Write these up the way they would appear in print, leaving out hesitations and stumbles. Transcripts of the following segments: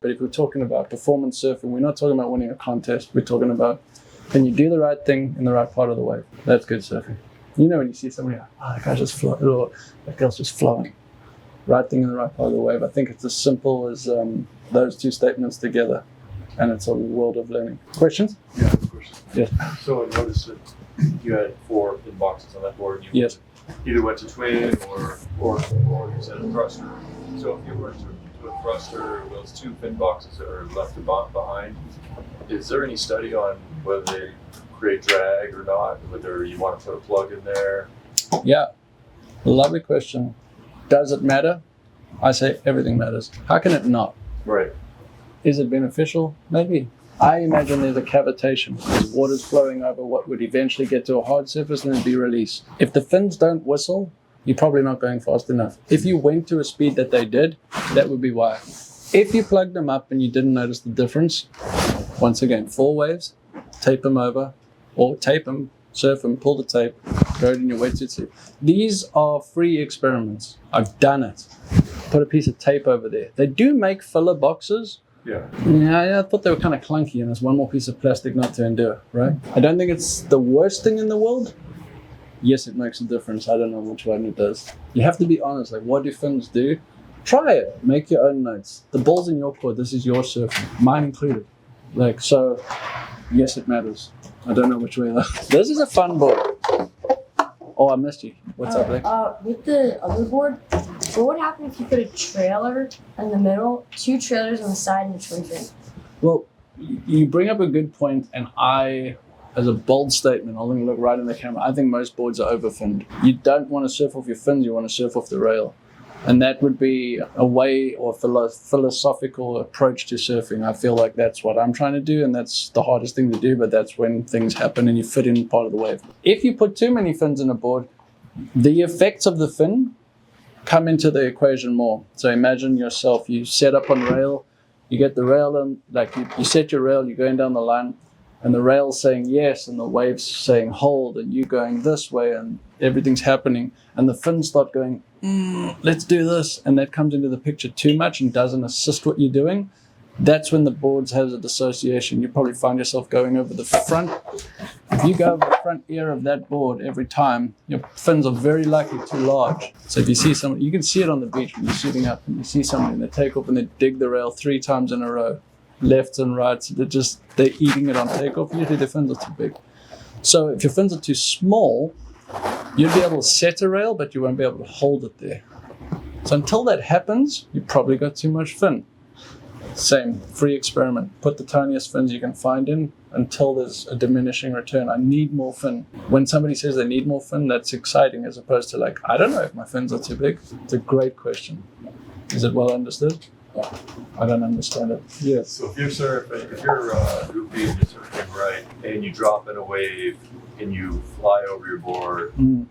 But if we're talking about performance surfing, we're not talking about winning a contest. We're talking about, can you do the right thing in the right part of the wave? That's good surfing. You know when you see somebody, that guy's just flowing, or that girl's just flowing. Right thing in the right part of the wave. I think it's as simple as those two statements together. And it's a world of learning. Questions? Yeah, of course. Yes. So I noticed that you had 4 fin boxes on that board. You yes. Either went to twin or you said a thruster. So if you were to a thruster, those 2 fin boxes that are left behind, is there any study on whether they create drag or not? Whether you want to put a plug in there? Yeah, lovely question. Does it matter? I say everything matters. How can it not? Right. Is it beneficial? Maybe. I imagine there's a cavitation. There's water's flowing over what would eventually get to a hard surface and then be released. If the fins don't whistle, you're probably not going fast enough. If you went to a speed that they did, that would be why. If you plugged them up and you didn't notice the difference, once again, 4 waves, tape them over, or tape them, surf them, pull the tape, throw it in your wetsuit suit. These are free experiments. I've done it. Put a piece of tape over there. They do make filler boxes. Yeah, I thought they were kind of clunky and there's one more piece of plastic not to endure, right? I don't think it's the worst thing in the world. Yes, it makes a difference. I don't know which one it does. You have to be honest. Like, what do fins do? Try it. Make your own notes. The ball's in your court. This is your surf, mine included. Like, so, yes, it matters. I don't know which way though. This is a fun board. Oh, I missed you. What's up, Blake? With the other board, what would happen if you put a trailer in the middle, 2 trailers on the side, and a twin fin? Well, you bring up a good point, and I, as a bold statement, I'll look right in the camera, I think most boards are overfinned. You don't want to surf off your fins, you want to surf off the rail. And that would be a way or philosophical approach to surfing. I feel like that's what I'm trying to do, and that's the hardest thing to do, but that's when things happen and you fit in part of the wave. If you put too many fins in a board, the effects of the fin come into the equation more. So imagine yourself, you set up on rail, you get the rail in, like you set your rail, you're going down the line, and the rail's saying yes, and the wave's saying hold, and you going this way, and everything's happening, and the fins start going, let's do this, and that comes into the picture too much and doesn't assist what you're doing. That's when the board has a dissociation. You probably find yourself going over the front. If you go over the front ear of that board every time, your fins are very likely too large. So if you see someone, you can see it on the beach when you're shooting up and you see somebody and they take off and they dig the rail 3 times in a row, lefts and rights. They're eating it on takeoff. Usually their fins are too big. So if your fins are too small, you'll be able to set a rail, but you won't be able to hold it there. So until that happens, you probably got too much fin. Same, free experiment. Put the tiniest fins you can find in until there's a diminishing return. I need more fin. When somebody says they need more fin, that's exciting as opposed to like, I don't know if my fins are too big. It's a great question. Is it well understood? Oh, I don't understand it. Yes. So if you're surfing, if you're goofy and you're surfing right, and you drop in a wave and you fly over your board, you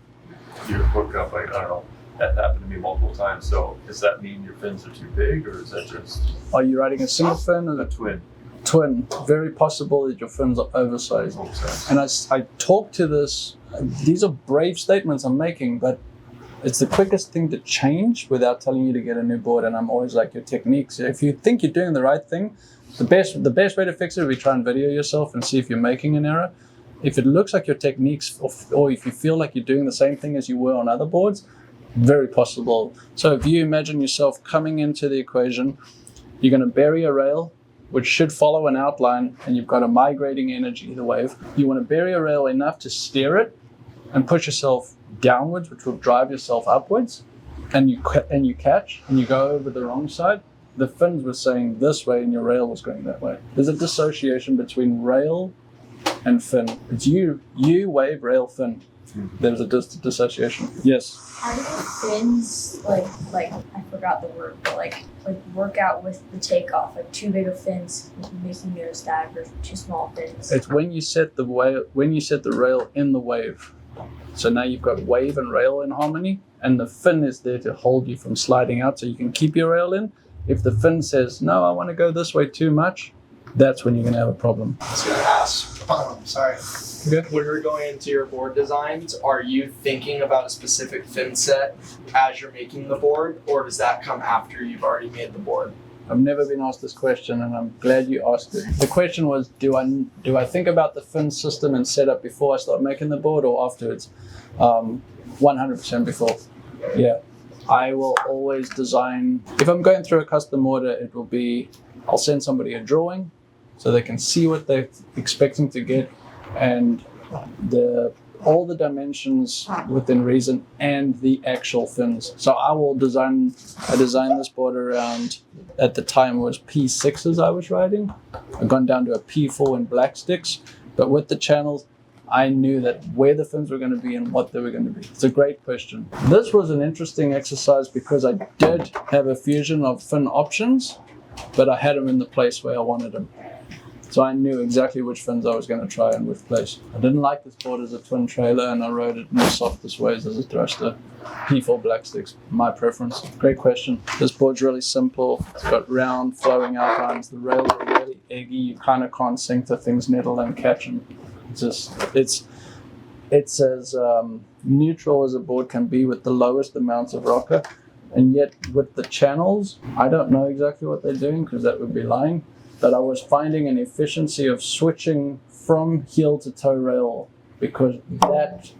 hook up, like, I don't know, that happened to me multiple times. So does that mean your fins are too big, or is that just... Are you riding a single fin or a twin? Twin. Very possible that your fins are oversized. And I talk to this, these are brave statements I'm making, but it's the quickest thing to change without telling you to get a new board. And I'm always like, your techniques. If you think you're doing the right thing, the best way to fix it would be try and video yourself and see if you're making an error. If it looks like your techniques, or if you feel like you're doing the same thing as you were on other boards, very possible. So if you imagine yourself coming into the equation, you're going to bury a rail, which should follow an outline, and you've got a migrating energy, the wave. You want to bury a rail enough to steer it and push yourself downwards, which will drive yourself upwards, and you catch, and you go over the wrong side. The fins were saying this way, and your rail was going that way. There's a dissociation between rail and fin. It's you wave, rail, fin. There's a dissociation. Yes. How do the fins like I forgot the word, but like work out with the takeoff? Like too big of fins making it a static, or too small fins? It's when you set the rail in the wave. So now you've got wave and rail in harmony, and the fin is there to hold you from sliding out, so you can keep your rail in. If the fin says no, I want to go this way too much, that's when you're going to have a problem. I was going to ask. Sorry. Okay. When you're going into your board designs, are you thinking about a specific fin set as you're making the board, or does that come after you've already made the board? I've never been asked this question, and I'm glad you asked it. The question was, do I think about the fin system and setup before I start making the board or afterwards? 100% before. Yeah. I will always design, if I'm going through a custom order, it will be, I'll send somebody a drawing so they can see what they're expecting to get, and all the dimensions within reason and the actual fins. So I designed this board around, at the time it was P6s I was riding. I've gone down to a P4 in black sticks, but with the channels, I knew that where the fins were going to be and what they were going to be. It's a great question. This was an interesting exercise because I did have a fusion of fin options, but I had them in the place where I wanted them. So I knew exactly which fins I was going to try and which place. I didn't like this board as a twin trailer, and I rode it in the softest ways as a thruster. P4 black sticks, my preference. Great question. This board's really simple. It's got round flowing outlines. The rails are really eggy. You kind of can't sink to things, nettle and catch them. It's as neutral as a board can be with the lowest amounts of rocker, and yet with the channels, I don't know exactly what they're doing because that would be lying, but I was finding an efficiency of switching from heel to toe rail because that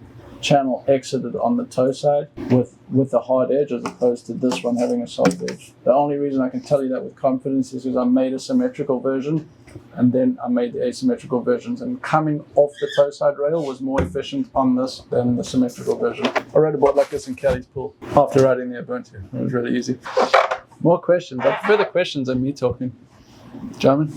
channel exited on the toe side with a hard edge as opposed to this one having a soft edge. The only reason I can tell you that with confidence is because I made a symmetrical version and then I made the asymmetrical versions, and coming off the toe side rail was more efficient on this than the symmetrical version. I rode a board like this in Kelly's pool after riding the Ubuntu. It was really easy. More questions. I prefer the questions than me talking. German?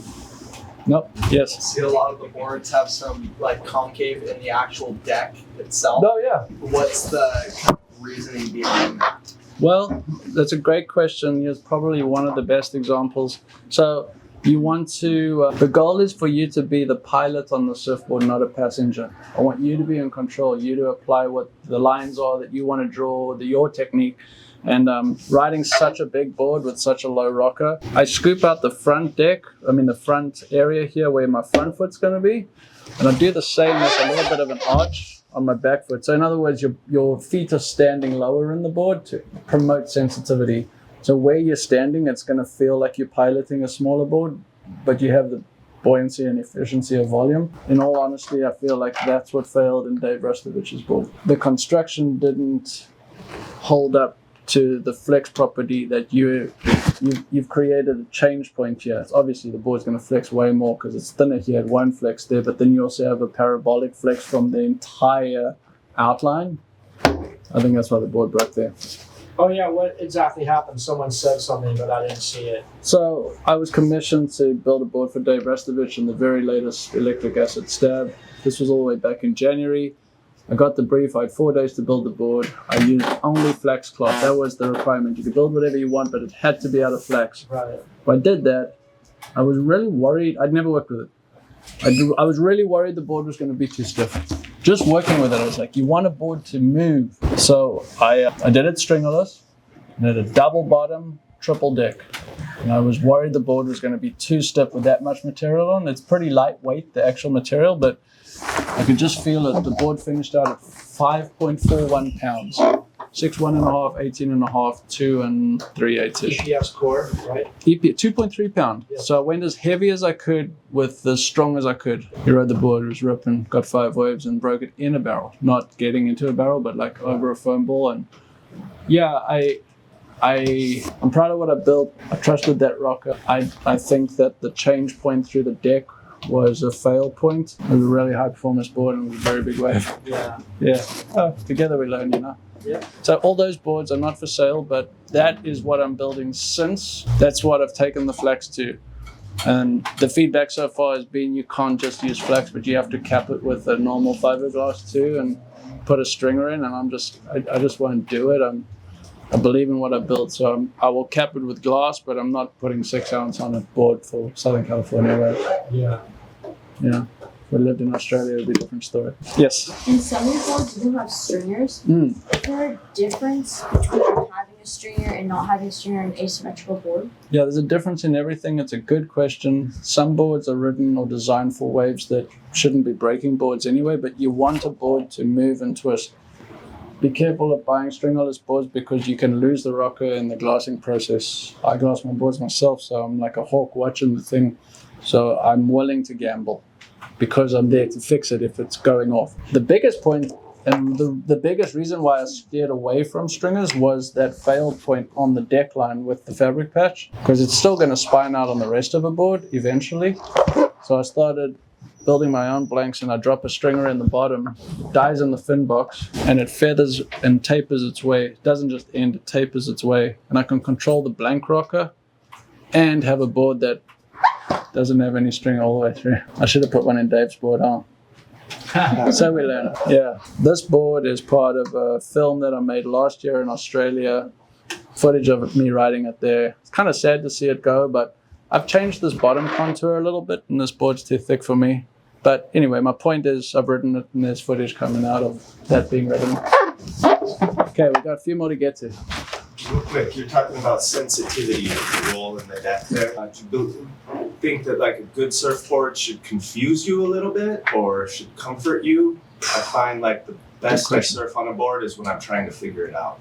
Nope. Yes. I see a lot of the boards have some like concave in the actual deck itself. Oh yeah. What's the kind of reasoning behind that? Well, that's a great question. It's probably one of the best examples. So you want to, the goal is for you to be the pilot on the surfboard, not a passenger. I want you to be in control, you to apply what the lines are that you want to draw, your technique. And riding such a big board with such a low rocker, I scoop out the front deck, the front area here where my front foot's going to be. And I do the same with a little bit of an arch on my back foot. So in other words, your feet are standing lower in the board to promote sensitivity. So where you're standing, it's going to feel like you're piloting a smaller board, but you have the buoyancy and efficiency of volume. In all honesty, I feel like that's what failed in Dave Rastovich's board. The construction didn't hold up to the flex property that you've created a change point here. It's obviously the board's going to flex way more because it's thinner here at one flex there, but then you also have a parabolic flex from the entire outline. I think that's why the board broke there. Oh yeah, what exactly happened? Someone said something, but I didn't see it. So I was commissioned to build a board for Dave Rastovich in the very latest electric acid stab. This was all the way back in January. I got the brief. I had 4 days to build the board. I used only flax cloth. That was the requirement. You could build whatever you want, but it had to be out of flax. Right. When I did that, I was really worried. I'd never worked with it. I was really worried the board was going to be too stiff. Just working with it, I was like, you want a board to move. So I did it stringerless. I did a double bottom, triple deck. And I was worried the board was going to be too stiff with that much material on. It's pretty lightweight, the actual material, but I could just feel it. The board finished out at 5.41 pounds. 6 1.5, 18.5, 2 and 3/8-ish. EPS core, right? EP 2.3 pound. Yeah. So I went as heavy as I could with as strong as I could. He rode the board, it was ripping, got 5 waves and broke it in a barrel. Not getting into a barrel, but like over a foam ball. And yeah, I'm proud of what I built. I trusted that rocker. I think that the change point through the deck was a fail point. It was a really high performance board and it was a very big wave. Yeah. Yeah. Oh, together we learn, you know. Yeah. So all those boards are not for sale, but that is what I'm building since. That's what I've taken the flax to. And the feedback so far has been you can't just use flax, but you have to cap it with a normal fiberglass too and put a stringer in. And I just won't do it. I believe in what I built, so I will cap it with glass, but I'm not putting 6 ounce on a board for Southern California. Right? Yeah. Yeah. If we lived in Australia, it would be a different story. Yes. In some of the boards, you do have stringers. Is there a difference between having a stringer and not having a stringer in an asymmetrical board? Yeah, there's a difference in everything. It's a good question. Some boards are written or designed for waves that shouldn't be breaking boards anyway, but you want a board to move and twist. be careful of buying stringerless boards because you can lose the rocker in the glassing process. I glass my boards myself, so I'm like a hawk watching the thing. So I'm willing to gamble because I'm there to fix it if it's going off. The biggest point and the biggest reason why I steered away from stringers was that failed point on the deck line with the fabric patch, because it's still going to spine out on the rest of a board eventually. So I started building my own blanks, and I drop a stringer in the bottom, dies in the fin box, and it feathers and tapers its way. It doesn't just end, it tapers its way. And I can control the blank rocker and have a board that doesn't have any string all the way through. I should have put one in Dave's board, huh? So we learn. Yeah. This board is part of a film that I made last year in Australia. Footage of me riding it there. It's kind of sad to see it go, but I've changed this bottom contour a little bit, and this board's too thick for me. But anyway, my point is I've ridden it, and there's footage coming out of that being ridden. Okay, we've got a few more to get to. Real quick, you're talking about sensitivity of the roll in the deck there. Do you think that like a good surfboard should confuse you a little bit or should comfort you? I find like the best I surf on a board is when I'm trying to figure it out.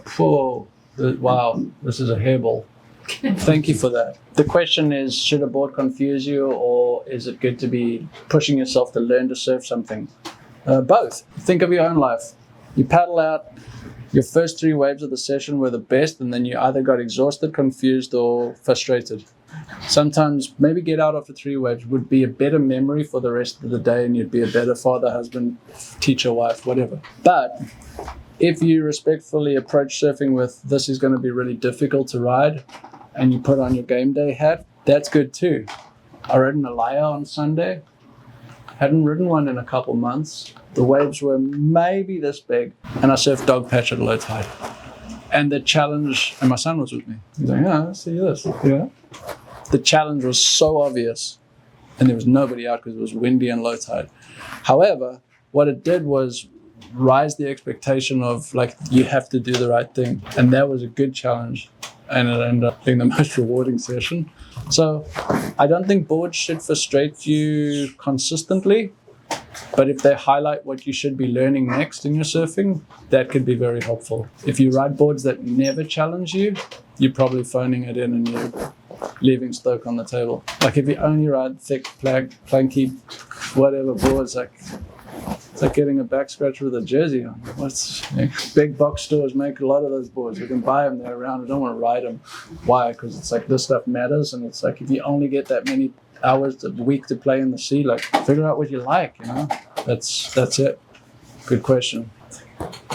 Cool. Wow, this is a hairball. Thank you for that. The question is, should a board confuse you, or is it good to be pushing yourself to learn to surf something? Both. Think of your own life. You paddle out, your first 3 waves of the session were the best, and then you either got exhausted, confused, or frustrated. Sometimes maybe get out after 3 waves would be a better memory for the rest of the day, and you'd be a better father, husband, teacher, wife, whatever. But if you respectfully approach surfing with, this is going to be really difficult to ride, and you put on your game day hat, that's good too. I rode in Alaya on Sunday. Hadn't ridden one in a couple months. The waves were maybe this big, and I surfed dog patch at low tide. And the challenge, and my son was with me. He's like, yeah, I see this. Yeah. The challenge was so obvious, and there was nobody out because it was windy and low tide. However, what it did was rise the expectation of like, you have to do the right thing. And that was a good challenge. And it ended up being the most rewarding session. So I don't think boards should frustrate you consistently, but if they highlight what you should be learning next in your surfing, that could be very helpful. If you ride boards that never challenge you, you're probably phoning it in and you're leaving Stoke on the table. Like if you only ride thick, planky, whatever boards, it's like getting a back scratch with a jersey on. Big box stores make a lot of those boards. You can buy them, they're around. I don't want to ride them. Why? Because it's like this stuff matters, and it's like if you only get that many hours a week to play in the sea, like figure out what you like, you know? That's it. Good question.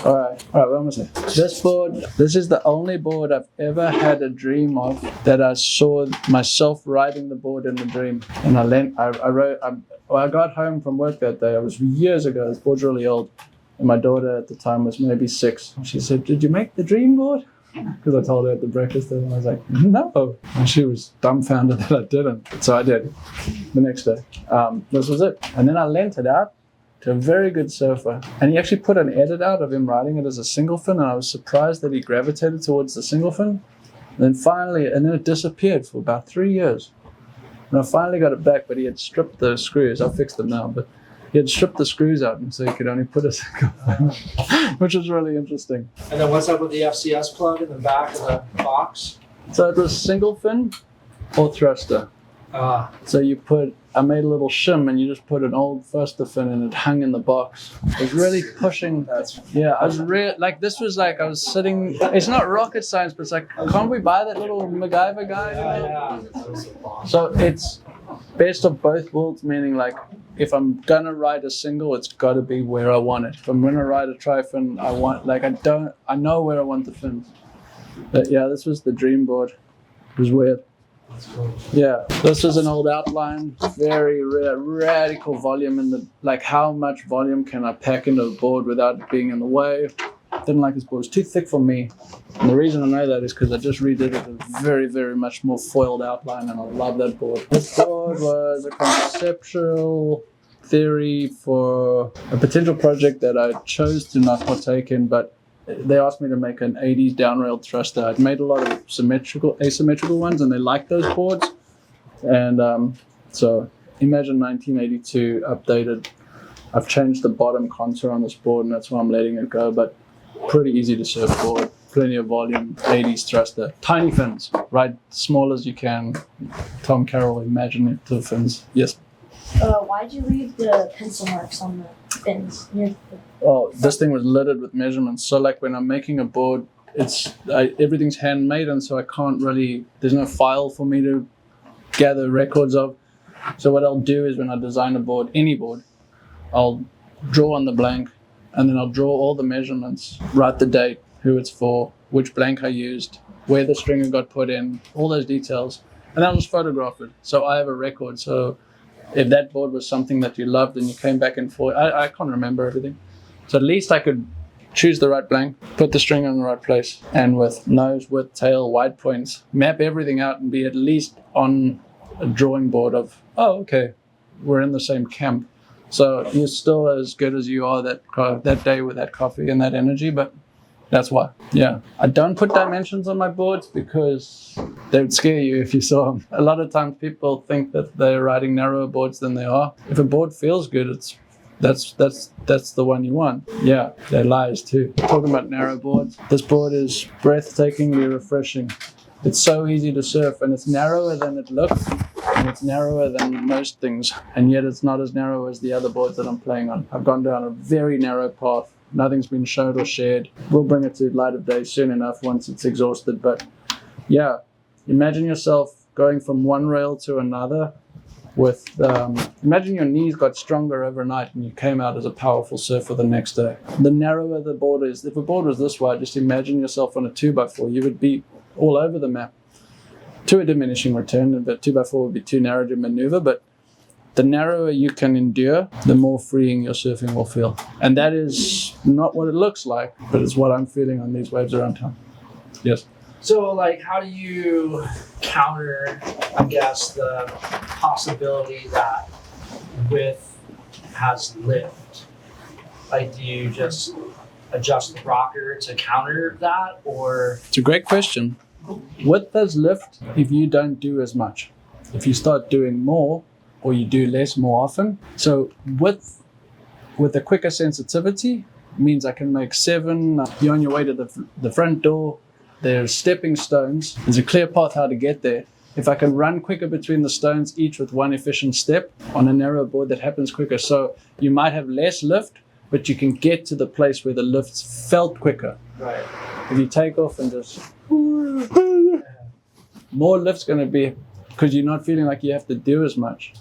All right, what am I saying? This board, this is the only board I've ever had a dream of that I saw myself riding the board in the dream. And I got home from work that day. It was years ago. This board's really old. And my daughter at the time was maybe 6. She said, "Did you make the dream board?" Because I told her at the breakfast, and I was like, "No." And she was dumbfounded that I didn't. So I did the next day. This was it. And then I lent it out to a very good surfer. And he actually put an edit out of him riding it as a single fin, and I was surprised that he gravitated towards the single fin. And then it disappeared for about 3 years. And I finally got it back, but he had stripped the screws. I fixed them now, but he had stripped the screws out, and so he could only put a single fin, which was really interesting. And then what's up with the FCS plug in the back of the box? So it was single fin or thruster. So I made a little shim, and you just put an old thruster fin, and it hung in the box. I was really pushing. I was sitting. It's not rocket science, but it's like, can't we buy that little MacGyver guy? Yeah. So it's best of both worlds, meaning like, if I'm gonna ride a single, it's gotta be where I want it. If I'm gonna ride a tri-fin, I know where I want the fins. But yeah, this was the dream board. It was weird. Yeah, this was an old outline, very radical volume in the, like how much volume can I pack into the board without it being in the way. Didn't like this board, it was too thick for me. And the reason I know that is because I just redid it with a very, very much more foiled outline, and I love that board. This board was a conceptual theory for a potential project that I chose to not partake in, but they asked me to make an 80s downrail thruster. I'd made a lot of asymmetrical ones, and they liked those boards. And so imagine 1982 updated I've changed the bottom contour on this board, and that's why I'm letting it go. But pretty easy to surfboard. Plenty of volume, 80s thruster, tiny fins, right, small as you can. Tom Carroll, imaginative fins. Yes. Why'd you leave the pencil marks on the fins near the Oh, this thing was littered with measurements. So like when I'm making a board, everything's handmade, and so I can't really. There's no file for me to gather records of. So what I'll do is when I design a board, any board, I'll draw on the blank, and then I'll draw all the measurements, write the date, who it's for, which blank I used, where the stringer got put in, all those details, and I'll just photograph it. So I have a record. So if that board was something that you loved and you came back and forth, I can't remember everything. So at least I could choose the right blank, put the stringer in the right place, and with nose, width, tail, wide points, map everything out and be at least on a drawing board of, oh, okay, we're in the same camp. So you're still as good as you are that day with that coffee and that energy, but that's why. Yeah. I don't put dimensions on my boards because they would scare you if you saw them. A lot of times people think that they're riding narrower boards than they are. If a board feels good, that's the one you want. Yeah, they're lies too. Talking about narrow boards, this board is breathtakingly refreshing. It's so easy to surf, and it's narrower than it looks, and it's narrower than most things, and yet it's not as narrow as the other boards that I'm playing on. I've gone down a very narrow path. Nothing's been showed or shared. We'll bring it to light of day soon enough once it's exhausted. But yeah, imagine yourself going from one rail to another with, imagine your knees got stronger overnight and you came out as a powerful surfer the next day. The narrower the board is, if a board was this wide, just imagine yourself on a 2x4. You would be all over the map to a diminishing return, but 2x4 would be too narrow to maneuver. But the narrower you can endure, the more freeing your surfing will feel. And that is not what it looks like, but it's what I'm feeling on these waves around town. Yes. So, like, how do you counter, I guess, the possibility that width has lift? Like, do you just adjust the rocker to counter that, or? It's a great question. Width has lift if you don't do as much. If you start doing more, or you do less more often. So width with a quicker sensitivity means I can make 7. You're on your way to the front door. There's stepping stones. There's a clear path how to get there. If I can run quicker between the stones, each with one efficient step on a narrow board, that happens quicker. So you might have less lift, but you can get to the place where the lift's felt quicker. Right. If you take off and just more lift's going to be because you're not feeling like you have to do as much.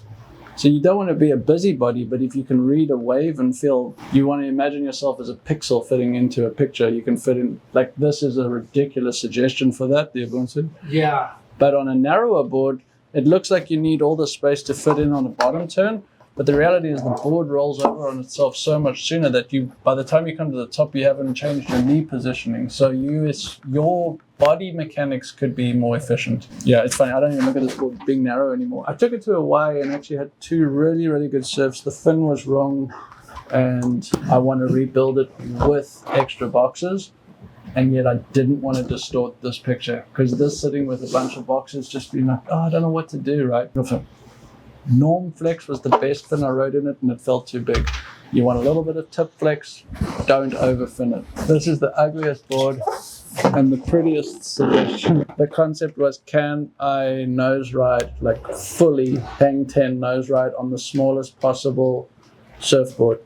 So you don't want to be a busybody, but if you can read a wave and feel, you want to imagine yourself as a pixel fitting into a picture, you can fit in, like this is a ridiculous suggestion for that, the Ubuntu. Yeah. But on a narrower board, it looks like you need all the space to fit in on a bottom turn, but the reality is the board rolls over on itself so much sooner that by the time you come to the top, you haven't changed your knee positioning. So your body mechanics could be more efficient. Yeah, it's funny. I don't even look at this board being narrow anymore. I took it to Hawaii and actually had 2 really, really good surfs. The fin was wrong, and I want to rebuild it with extra boxes. And yet I didn't want to distort this picture because this sitting with a bunch of boxes just being like, oh, I don't know what to do, right? Norm flex was the best fin I rode in it, and it felt too big. You want a little bit of tip flex, don't overfin it. This is the ugliest board and the prettiest suggestion. The concept was, can I nose ride, like fully hang 10 nose ride on the smallest possible surfboard?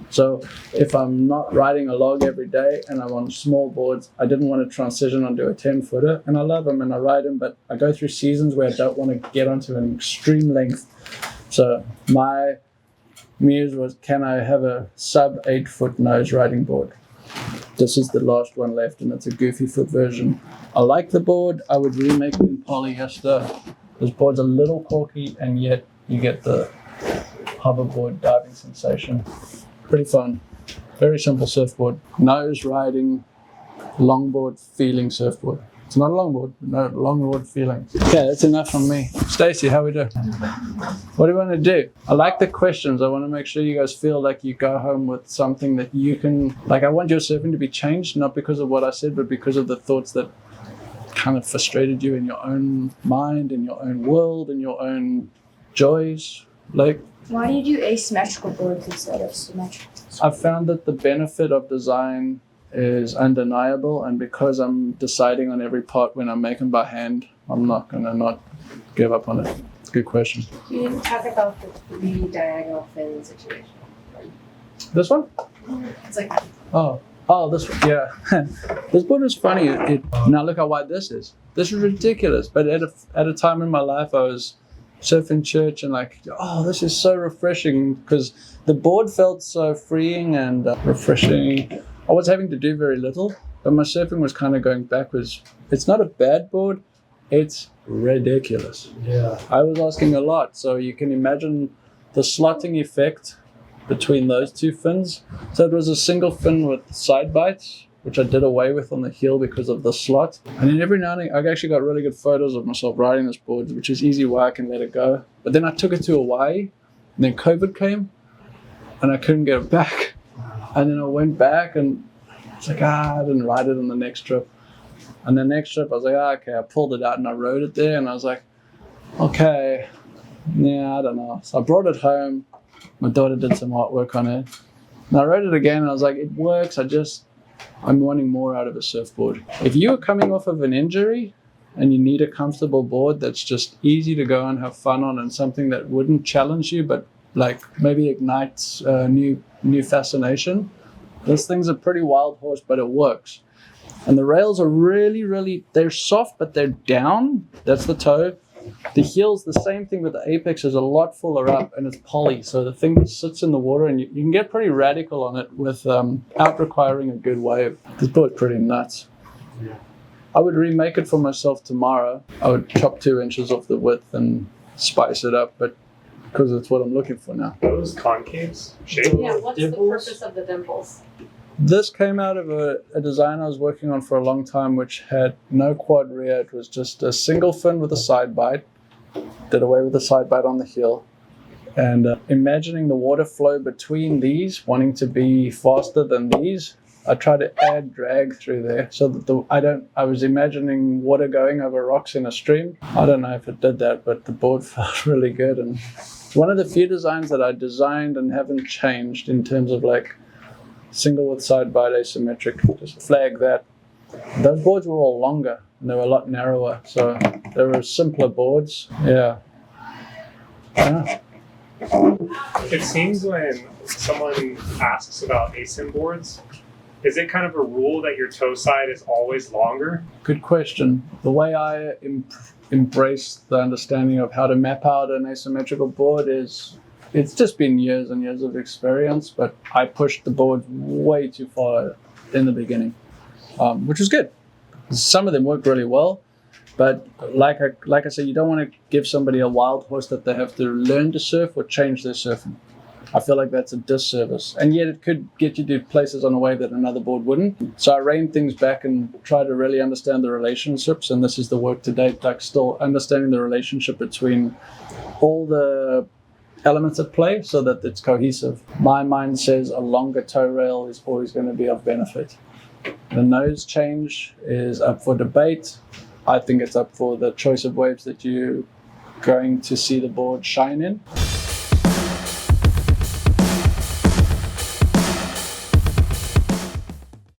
So if I'm not riding a log every day and I'm on small boards, I didn't want to transition onto a 10-footer, and I love them and I ride them, but I go through seasons where I don't want to get onto an extreme length. So my muse was, can I have a sub 8-foot nose riding board? This is the last one left, and it's a goofy foot version. I like the board. I would remake it in polyester. This board's a little corky, and yet you get the hoverboard diving sensation. Pretty fun. Very simple surfboard. Nose riding, longboard feeling surfboard. It's not a longboard, no, longboard feeling. Okay, that's enough from me. Stacey, how we doing? What do you want to do? I like the questions. I want to make sure you guys feel like you go home with something that you can, like I want your surfing to be changed, not because of what I said, but because of the thoughts that kind of frustrated you in your own mind, in your own world, in your own joys. Like, Why do you do asymmetrical boards instead of symmetrical? I've found that the benefit of design is undeniable, and because I'm deciding on every part when I'm making by hand, I'm not gonna not give up on it. Good question. You didn't talk about the 3 diagonal fin situation. This one? It's like Oh, this one. Yeah. This board is funny. Now look how wide this is. This is ridiculous. But at a time in my life, I was surfing church and like, oh, this is so refreshing because the board felt so freeing and refreshing. I was having to do very little, but my surfing was kind of going backwards. It's not a bad board. It's ridiculous. Yeah. I was asking a lot, so you can imagine the slotting effect between those two fins. So it was a single fin with side bites, which I did away with on the heel because of the slot. And then every now and then, I actually got really good photos of myself riding this board, which is easy why I can let it go. But then I took it to Hawaii, and then COVID came, and I couldn't get it back. And then I went back, and it's like, I didn't ride it on the next trip. And the next trip, I was like, okay, I pulled it out and I rode it there, and I was like, okay, yeah, I don't know. So I brought it home. My daughter did some artwork on it. And I rode it again, and I was like, it works. I'm wanting more out of a surfboard. If you are coming off of an injury and you need a comfortable board that's just easy to go and have fun on and something that wouldn't challenge you, but like maybe ignites new fascination, this thing's a pretty wild horse, but it works. And the rails are really, really, they're soft, but they're down. That's the toe. The heel's the same thing, but the apex is a lot fuller up, and it's poly. So the thing sits in the water, and you can get pretty radical on it without requiring a good wave. This board's pretty nuts. Yeah. I would remake it for myself tomorrow. I would chop 2 inches off the width and spice it up, but because it's what I'm looking for now. Those concaves shape? yeah, what's Dimples? the purpose of the dimples? This came out of a design I was working on for a long time, which had no quad rear. It was just a single fin with a side bite. Did away with the side bite on the heel. And imagining the water flow between these, wanting to be faster than these, I tried to add drag through there so that I was imagining water going over rocks in a stream. I don't know if it did that, but the board felt really good. And it's one of the few designs that I designed and haven't changed in terms of like single with side bite asymmetric. Just flag that. Those boards were all longer and they were a lot narrower, so they were simpler boards. Yeah. It seems when someone asks about Asym boards, is it kind of a rule that your toe side is always longer? Good question. The way I embrace the understanding of how to map out an asymmetrical board is, it's just been years and years of experience, but I pushed the board way too far in the beginning, which was good. Some of them worked really well, but like I said, you don't want to give somebody a wild horse that they have to learn to surf or change their surfing. I feel like that's a disservice, and yet it could get you to places on a wave that another board wouldn't. So I reined things back and tried to really understand the relationships, and this is the work to date, like still understanding the relationship between all the elements at play so that it's cohesive. My mind says a longer toe rail is always going to be of benefit. The nose change is up for debate. I think it's up for the choice of waves that you're going to see the board shine in.